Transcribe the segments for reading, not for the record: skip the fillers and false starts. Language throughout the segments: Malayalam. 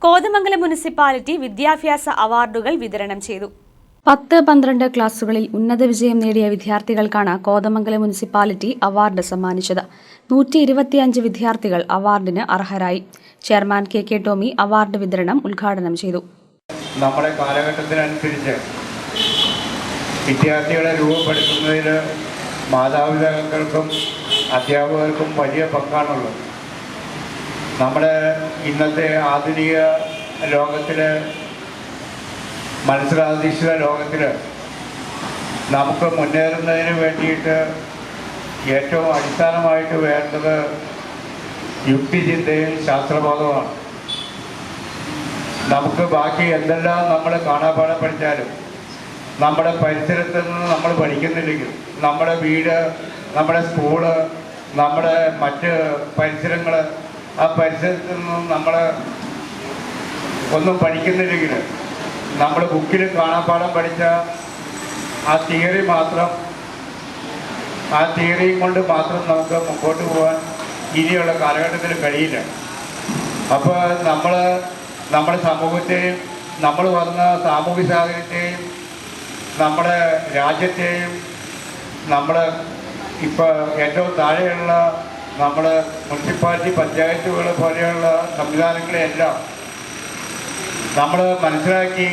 കോതമംഗലം മുനിസിപ്പാലിറ്റി വിദ്യാഭ്യാസ അവാർഡുകൾ വിതരണം ചെയ്തു. 10-12 ക്ലാസുകളിൽ ഉന്നത വിജയം നേടിയ വിദ്യാർത്ഥികൾക്കാണ് കോതമംഗലം മുനിസിപ്പാലിറ്റി അവാർഡ് സമ്മാനിച്ചത്. 125 വിദ്യാർത്ഥികൾ അവാർഡിന് അർഹരായി. ചെയർമാൻ കെ ടോമി അവാർഡ് വിതരണം ഉദ്ഘാടനം ചെയ്തു. നമ്മുടെ കാലഘട്ടത്തിനനുസരിച്ച് വിദ്യാർത്ഥികളെ രൂപപ്പെടുത്തുന്നതിൽ മാതാപിതാക്കൾക്കും അധ്യാപകർക്കും വലിയ പങ്കാണുള്ളത്. നമ്മുടെ ഇന്നത്തെ ആധുനിക ലോകത്തിൽ, മത്സരാധിഷ്ഠിത ലോകത്തിൽ നമുക്ക് മുന്നേറുന്നതിന് വേണ്ടിയിട്ട് ഏറ്റവും അടിസ്ഥാനമായിട്ട് വേണ്ടത് യുക്തിചിന്തയും ശാസ്ത്രബോധവുമാണ്. നമുക്ക് ബാക്കി എന്തെല്ലാം നമ്മൾ കാണാപ്പാഠം പഠിച്ചാലും നമ്മുടെ പരിസരത്ത് നിന്ന് നമ്മൾ പഠിക്കുന്നില്ലെങ്കിൽ, നമ്മുടെ വീട്, നമ്മുടെ സ്കൂള്, നമ്മുടെ മറ്റ് പരിസരങ്ങൾ, ആ പരിസരത്ത് നിന്നും നമ്മൾ ഒന്നും പഠിക്കുന്നില്ലെങ്കിൽ, നമ്മൾ ബുക്കിൽ കാണാപ്പാഠം പഠിച്ച ആ തിയറിയും കൊണ്ട് മാത്രം നമുക്ക് മുമ്പോട്ട് പോകാൻ ഇനിയുള്ള കാലഘട്ടത്തിൽ കഴിയില്ല. അപ്പോൾ നമ്മുടെ സമൂഹത്തെയും, നമ്മൾ വന്ന സാമൂഹ്യ സാഹചര്യത്തെയും, നമ്മുടെ രാജ്യത്തെയും, നമ്മുടെ ഇപ്പോൾ ഏറ്റവും താഴെയുള്ള നമ്മുടെ മുനിസിപ്പാലിറ്റി, പഞ്ചായത്തുകൾ പോലെയുള്ള സംവിധാനങ്ങളെയെല്ലാം നമ്മൾ മനസ്സിലാക്കി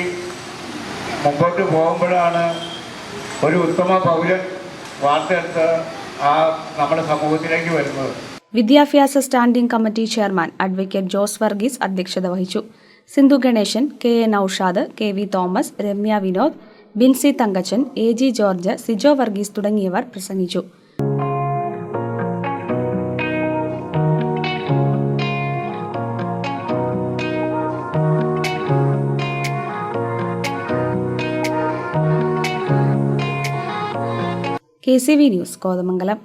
മുമ്പോട്ട് പോകുമ്പോഴാണ് ഒരു ഉത്തമ പൗരൻ വാർത്തെടുത്ത് നമ്മുടെ സമൂഹത്തിലേക്ക് വരുന്നത്. വിദ്യാഭ്യാസ standing committee chairman advocate Jose Varghese അധ്യക്ഷത വഹിച്ചു. Sindhu Ganesan, K A Naushad, K V Thomas, Ramya Vinod, Binsi Thankachan, A G George, Sijo Varghese തുടങ്ങിയവർ പ്രസംഗിച്ചു. KCV news, Kothamangalam.